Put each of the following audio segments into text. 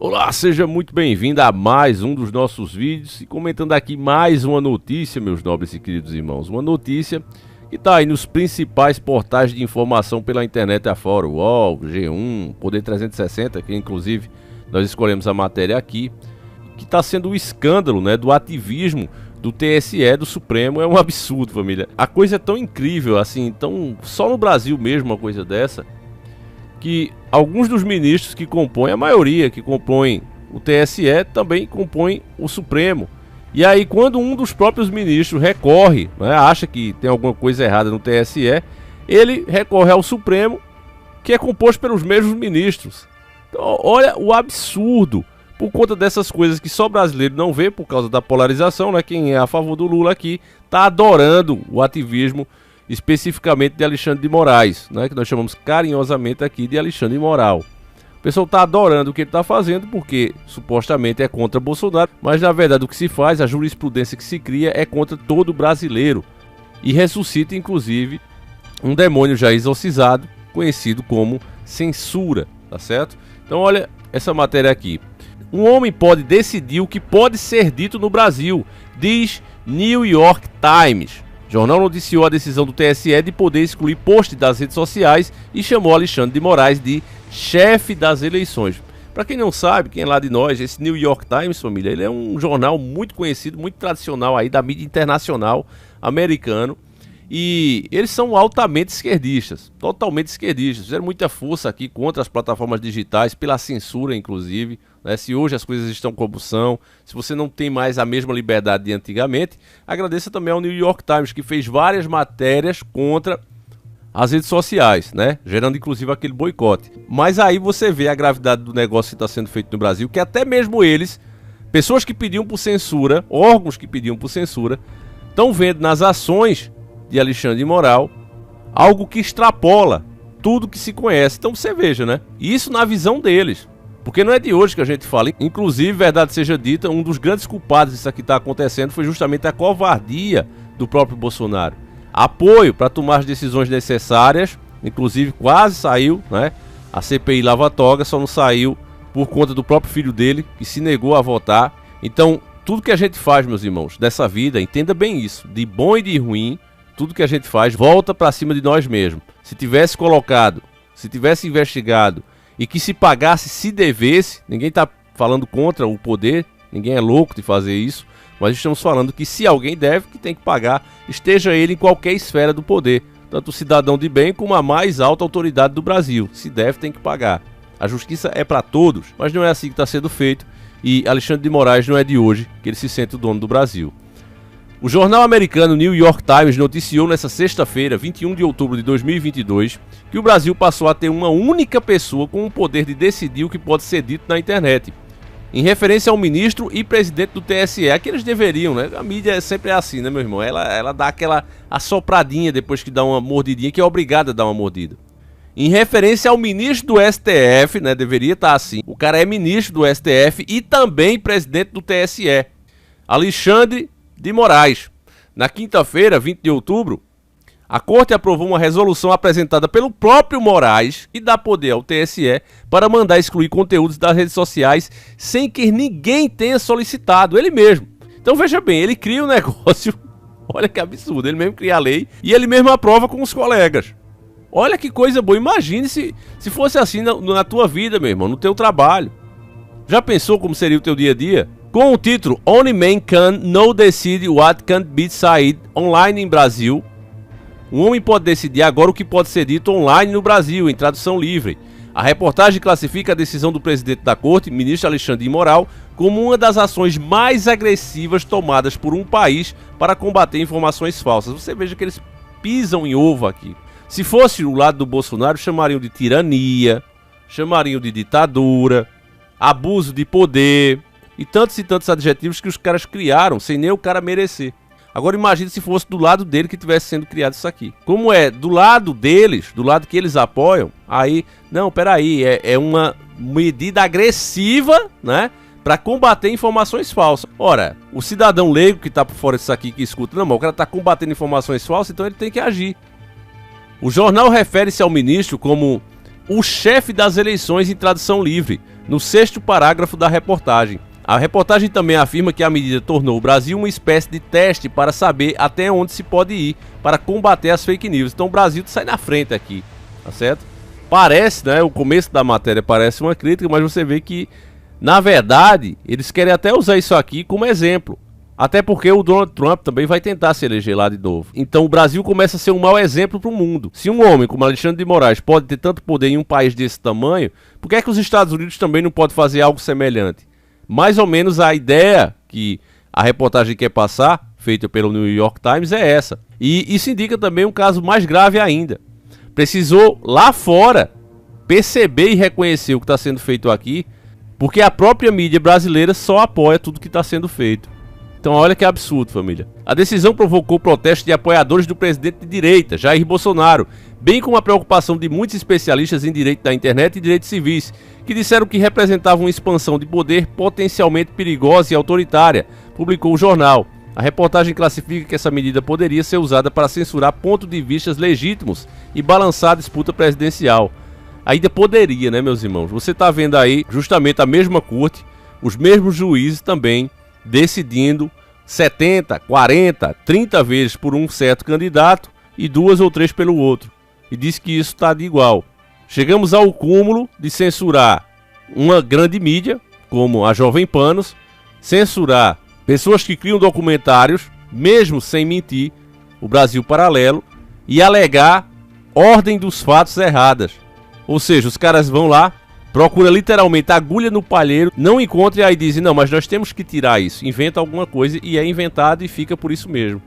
Olá, seja muito bem-vindo a mais um dos nossos vídeos e comentando aqui mais uma notícia, meus nobres e queridos irmãos. Uma notícia que está aí nos principais portais de informação pela internet afora, o UOL, G1, Poder 360, que inclusive nós escolhemos a matéria aqui, que está sendo o escândalo, né, do ativismo do TSE, do Supremo. É um absurdo, família. A coisa é tão incrível, assim, tão só no Brasil mesmo uma coisa dessa, que alguns dos ministros que compõem, a maioria que compõem o TSE, também compõem o Supremo. E aí quando um dos próprios ministros recorre, né, acha que tem alguma coisa errada no TSE, ele recorre ao Supremo, que é composto pelos mesmos ministros. Então, olha o absurdo, por conta dessas coisas que só brasileiro não vê, por causa da polarização, né? Quem é a favor do Lula aqui está adorando o ativismo, especificamente de Alexandre de Moraes, né, que nós chamamos carinhosamente aqui de Alexandre Moral. O pessoal está adorando o que ele está fazendo porque supostamente é contra Bolsonaro, mas na verdade o que se faz, a jurisprudência que se cria é contra todo brasileiro e ressuscita inclusive um demônio já exorcizado, conhecido como censura, tá certo? Então olha essa matéria aqui. Um homem pode decidir o que pode ser dito no Brasil, diz New York Times. O jornal noticiou a decisão do TSE de poder excluir posts das redes sociais e chamou Alexandre de Moraes de chefe das eleições. Para quem não sabe, quem é lá de nós, esse New York Times, família, ele é um jornal muito conhecido, muito tradicional aí da mídia internacional americano. E eles são altamente esquerdistas, totalmente esquerdistas. Fizeram muita força aqui contra as plataformas digitais, pela censura inclusive, né? Se hoje as coisas estão como são, se você não tem mais a mesma liberdade de antigamente, agradeça também ao New York Times, que fez várias matérias contra as redes sociais, né? Gerando inclusive aquele boicote. Mas aí você vê a gravidade do negócio que está sendo feito no Brasil, que até mesmo eles, pessoas que pediam por censura, órgãos que pediam por censura, estão vendo nas ações de Alexandre de Moraes algo que extrapola tudo que se conhece. Então você veja, né? Isso na visão deles. Porque não é de hoje que a gente fala. Inclusive, verdade seja dita, um dos grandes culpados disso aqui está acontecendo foi justamente a covardia do próprio Bolsonaro. Apoio para tomar as decisões necessárias, inclusive quase saiu, né? A CPI Lava Toga, só não saiu por conta do próprio filho dele, que se negou a votar. Então, tudo que a gente faz, meus irmãos, dessa vida, entenda bem isso, de bom e de ruim, tudo que a gente faz volta para cima de nós mesmos. Se tivesse colocado, se tivesse investigado e que se pagasse, se devesse, ninguém está falando contra o poder, ninguém é louco de fazer isso, mas estamos falando que se alguém deve, que tem que pagar, esteja ele em qualquer esfera do poder, tanto o cidadão de bem como a mais alta autoridade do Brasil. Se deve, tem que pagar. A justiça é para todos, mas não é assim que está sendo feito e Alexandre de Moraes não é de hoje que ele se sente o dono do Brasil. O jornal americano New York Times noticiou nesta sexta-feira, 21 de outubro de 2022, que o Brasil passou a ter uma única pessoa com o poder de decidir o que pode ser dito na internet, em referência ao ministro e presidente do TSE. Aqui eles deveriam, né? A mídia sempre é assim, né, meu irmão? Ela dá aquela assopradinha depois que dá uma mordidinha, que é obrigada a dar uma mordida. Em referência ao ministro do STF, né? Deveria estar assim. O cara é ministro do STF e também presidente do TSE, Alexandre de Moraes. Na quinta-feira, 20 de outubro, a Corte aprovou uma resolução apresentada pelo próprio Moraes que dá poder ao TSE para mandar excluir conteúdos das redes sociais sem que ninguém tenha solicitado, ele mesmo. Então veja bem, ele cria o negócio, olha que absurdo, ele mesmo cria a lei e ele mesmo aprova com os colegas. Olha que coisa boa, imagine se fosse assim na tua vida, meu irmão, no teu trabalho. Já pensou como seria o teu dia a dia? Com o título Only Man Can Now Decide What Can't Be Said Online em Brasil, um homem pode decidir agora o que pode ser dito online no Brasil, em tradução livre. A reportagem classifica a decisão do presidente da Corte, ministro Alexandre de Moraes, como uma das ações mais agressivas tomadas por um país para combater informações falsas. Você veja que eles pisam em ovo aqui. Se fosse o lado do Bolsonaro, chamariam de tirania, chamariam de ditadura, abuso de poder e tantos adjetivos que os caras criaram sem nem o cara merecer. Agora imagine se fosse do lado dele que tivesse sendo criado isso aqui. Como é do lado deles, do lado que eles apoiam, aí, não, peraí, é uma medida agressiva, né, para combater informações falsas. Ora, o cidadão leigo que tá por fora disso aqui, que escuta, não, mas o cara tá combatendo informações falsas, então ele tem que agir. O jornal refere-se ao ministro como o chefe das eleições em tradução livre, no 6º parágrafo da reportagem. A reportagem também afirma que a medida tornou o Brasil uma espécie de teste para saber até onde se pode ir para combater as fake news. Então o Brasil sai na frente aqui, tá certo? Parece, né, o começo da matéria parece uma crítica, mas você vê que, na verdade, eles querem até usar isso aqui como exemplo. Até porque o Donald Trump também vai tentar se eleger lá de novo. Então o Brasil começa a ser um mau exemplo para o mundo. Se um homem como Alexandre de Moraes pode ter tanto poder em um país desse tamanho, por que é que os Estados Unidos também não podem fazer algo semelhante? Mais ou menos a ideia que a reportagem quer passar, feita pelo New York Times, é essa. E isso indica também um caso mais grave ainda. Precisou lá fora perceber e reconhecer o que está sendo feito aqui, porque a própria mídia brasileira só apoia tudo que está sendo feito. Então olha que absurdo, família. A decisão provocou protesto de apoiadores do presidente de direita, Jair Bolsonaro, bem como a preocupação de muitos especialistas em direito da internet e direitos civis, que disseram que representava uma expansão de poder potencialmente perigosa e autoritária, publicou o jornal. A reportagem classifica que essa medida poderia ser usada para censurar pontos de vista legítimos e balançar a disputa presidencial. Ainda poderia, né, meus irmãos? Você está vendo aí justamente a mesma corte, os mesmos juízes também, decidindo 70, 40, 30 vezes por um certo candidato e 2 ou 3 pelo outro. E diz que isso está de igual. Chegamos ao cúmulo de censurar uma grande mídia, como a Jovem Panos, censurar pessoas que criam documentários, mesmo sem mentir, o Brasil Paralelo, e alegar ordem dos fatos erradas. Ou seja, os caras vão lá, procura literalmente agulha no palheiro, não encontra e aí dizem, não, mas nós temos que tirar isso. Inventa alguma coisa e é inventado e fica por isso mesmo.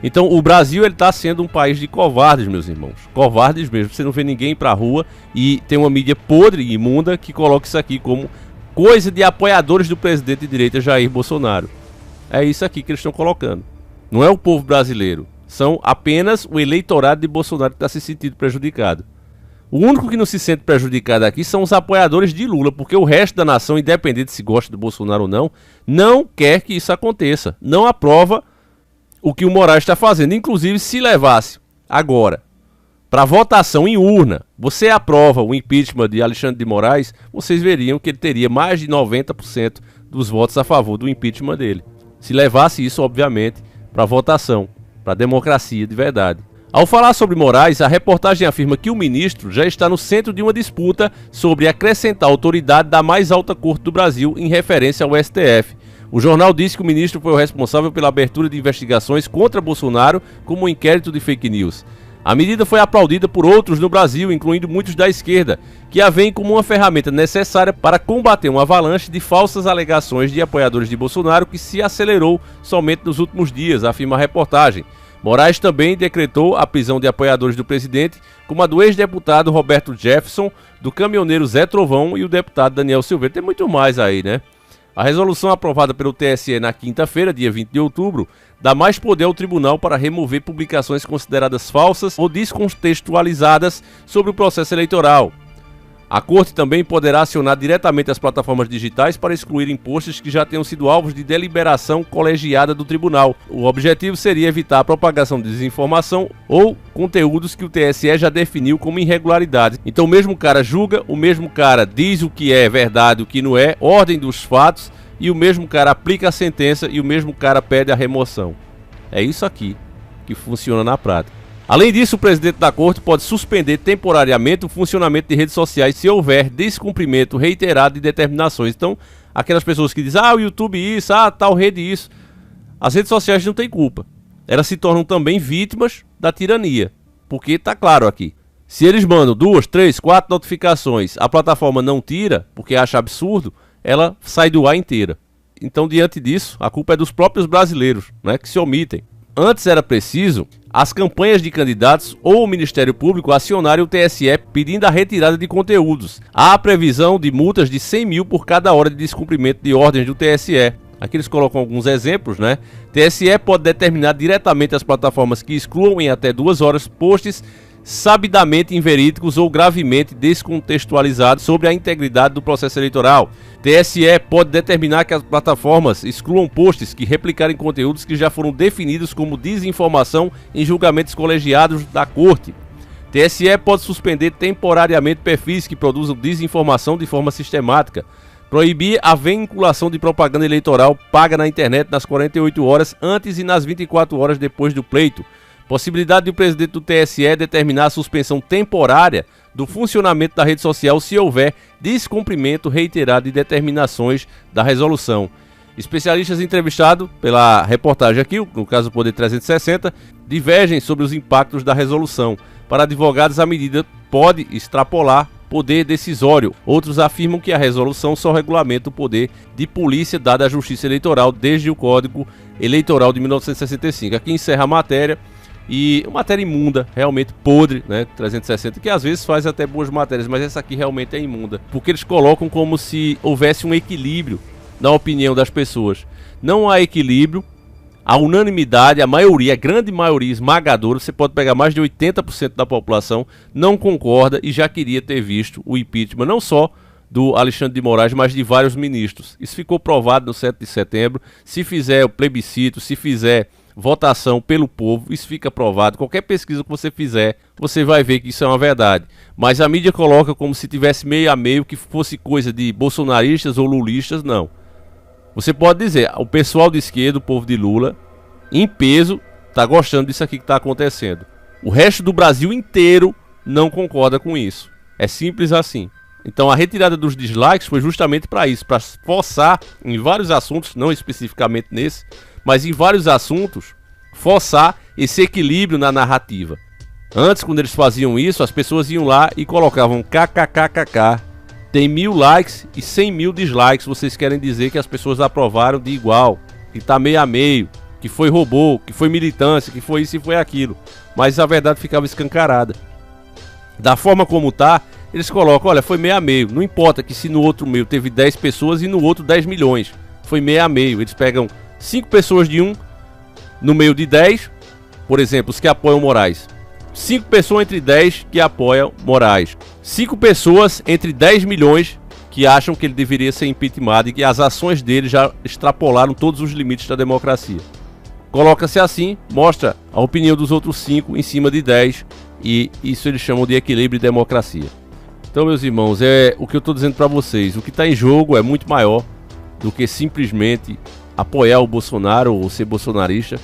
Então o Brasil está sendo um país de covardes, meus irmãos. Covardes mesmo. Você não vê ninguém pra rua e tem uma mídia podre e imunda que coloca isso aqui como coisa de apoiadores do presidente de direita Jair Bolsonaro. É isso aqui que eles estão colocando. Não é o povo brasileiro. São apenas o eleitorado de Bolsonaro que está se sentindo prejudicado. O único que não se sente prejudicado aqui são os apoiadores de Lula, porque o resto da nação, independente se gosta do Bolsonaro ou não, não quer que isso aconteça. Não aprova o que o Moraes está fazendo. Inclusive, se levasse agora para votação em urna, você aprova o impeachment de Alexandre de Moraes, vocês veriam que ele teria mais de 90% dos votos a favor do impeachment dele. Se levasse isso, obviamente, para votação, para democracia de verdade. Ao falar sobre Moraes, a reportagem afirma que o ministro já está no centro de uma disputa sobre acrescentar autoridade da mais alta corte do Brasil em referência ao STF. O jornal disse que o ministro foi o responsável pela abertura de investigações contra Bolsonaro como um inquérito de fake news. A medida foi aplaudida por outros no Brasil, incluindo muitos da esquerda, que a veem como uma ferramenta necessária para combater uma avalanche de falsas alegações de apoiadores de Bolsonaro que se acelerou somente nos últimos dias, afirma a reportagem. Moraes também decretou a prisão de apoiadores do presidente, como a do ex-deputado Roberto Jefferson, do caminhoneiro Zé Trovão e o deputado Daniel Silveira. Tem muito mais aí, né? A resolução aprovada pelo TSE na quinta-feira, dia 20 de outubro, dá mais poder ao tribunal para remover publicações consideradas falsas ou descontextualizadas sobre o processo eleitoral. A Corte também poderá acionar diretamente as plataformas digitais para excluírem posts que já tenham sido alvos de deliberação colegiada do tribunal. O objetivo seria evitar a propagação de desinformação ou conteúdos que o TSE já definiu como irregularidades. Então o mesmo cara julga, o mesmo cara diz o que é verdade e o que não é, ordem dos fatos, e o mesmo cara aplica a sentença e o mesmo cara pede a remoção. É isso aqui que funciona na prática. Além disso, o presidente da Corte pode suspender temporariamente o funcionamento de redes sociais se houver descumprimento reiterado de determinações. Então, aquelas pessoas que dizem, o YouTube isso, tal rede isso, as redes sociais não têm culpa. Elas se tornam também vítimas da tirania, porque está claro aqui. Se eles mandam 2, 3, 4 notificações, a plataforma não tira, porque acha absurdo, ela sai do ar inteira. Então, diante disso, a culpa é dos próprios brasileiros, né, que se omitem. Antes era preciso as campanhas de candidatos ou o Ministério Público acionarem o TSE pedindo a retirada de conteúdos. Há a previsão de multas de 100 mil por cada hora de descumprimento de ordens do TSE. Aqui eles colocam alguns exemplos, né? TSE pode determinar diretamente as plataformas que excluam em até 2 horas posts sabidamente inverídicos ou gravemente descontextualizados sobre a integridade do processo eleitoral. TSE pode determinar que as plataformas excluam posts que replicarem conteúdos que já foram definidos como desinformação em julgamentos colegiados da Corte. TSE pode suspender temporariamente perfis que produzam desinformação de forma sistemática. Proibir a vinculação de propaganda eleitoral paga na internet nas 48 horas antes e nas 24 horas depois do pleito. Possibilidade de o presidente do TSE determinar a suspensão temporária do funcionamento da rede social se houver descumprimento reiterado de determinações da resolução. Especialistas entrevistados pela reportagem aqui, no caso do Poder 360, divergem sobre os impactos da resolução. Para advogados, a medida pode extrapolar poder decisório. Outros afirmam que a resolução só regulamenta o poder de polícia dado à Justiça Eleitoral desde o Código Eleitoral de 1965. Aqui encerra a matéria. E uma matéria imunda, realmente podre, né? 360, que às vezes faz até boas matérias, mas essa aqui realmente é imunda. Porque eles colocam como se houvesse um equilíbrio na opinião das pessoas. Não há equilíbrio, a unanimidade, a maioria, a grande maioria esmagadora, você pode pegar mais de 80% da população, não concorda e já queria ter visto o impeachment, não só do Alexandre de Moraes, mas de vários ministros. Isso ficou provado no 7 de setembro. Se fizer o plebiscito, se fizer votação pelo povo, isso fica provado. Qualquer pesquisa que você fizer, você vai ver que isso é uma verdade. Mas a mídia coloca como se tivesse meio a meio, que fosse coisa de bolsonaristas ou lulistas. Não. Você pode dizer, o pessoal de esquerda, o povo de Lula, em peso, está gostando disso aqui que está acontecendo. O resto do Brasil inteiro não concorda com isso. É simples assim. Então a retirada dos dislikes foi justamente para isso, para forçar em vários assuntos, não especificamente nesse, mas em vários assuntos, forçar esse equilíbrio na narrativa. Antes, quando eles faziam isso, as pessoas iam lá e colocavam kkkk. Tem 1000 likes e 100 mil dislikes. Vocês querem dizer que as pessoas aprovaram de igual, que tá meio a meio, que foi robô, que foi militância, que foi isso e foi aquilo. Mas a verdade ficava escancarada. Da forma como tá, eles colocam, olha, foi meio a meio. Não importa que se no outro meio teve 10 pessoas e no outro 10 milhões. Foi meio a meio. Eles pegam 5 pessoas de um no meio de 10, por exemplo, os que apoiam Moraes. 5 pessoas entre 10 que apoiam Moraes. 5 pessoas entre 10 milhões que acham que ele deveria ser impeachmentado e que as ações dele já extrapolaram todos os limites da democracia. Coloca-se assim, mostra a opinião dos outros 5 em cima de 10 e isso eles chamam de equilíbrio de democracia. Então, meus irmãos, é o que eu estou dizendo para vocês. O que está em jogo é muito maior do que simplesmente apoiar o Bolsonaro ou ser bolsonarista.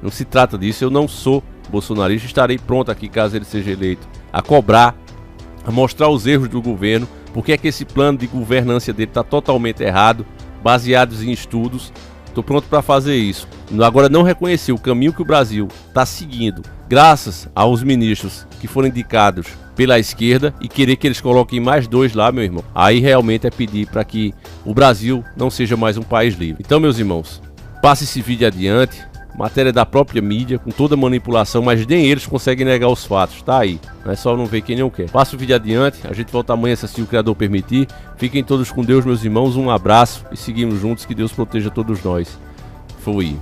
Não se trata disso, eu não sou bolsonarista, estarei pronto aqui caso ele seja eleito, a cobrar, a mostrar os erros do governo, porque é que esse plano de governança dele está totalmente errado, baseados em estudos. Estou pronto para fazer isso. Agora, não reconhecer o caminho que o Brasil está seguindo, graças aos ministros que foram indicados pela esquerda, e querer que eles coloquem mais 2 lá, meu irmão, aí realmente é pedir para que o Brasil não seja mais um país livre. Então, meus irmãos, passe esse vídeo adiante. Matéria da própria mídia, com toda manipulação, mas nem eles conseguem negar os fatos, tá aí. Não é só não ver quem não quer. Passa o vídeo adiante, a gente volta amanhã se o Criador permitir. Fiquem todos com Deus, meus irmãos, um abraço e seguimos juntos, que Deus proteja todos nós. Fui.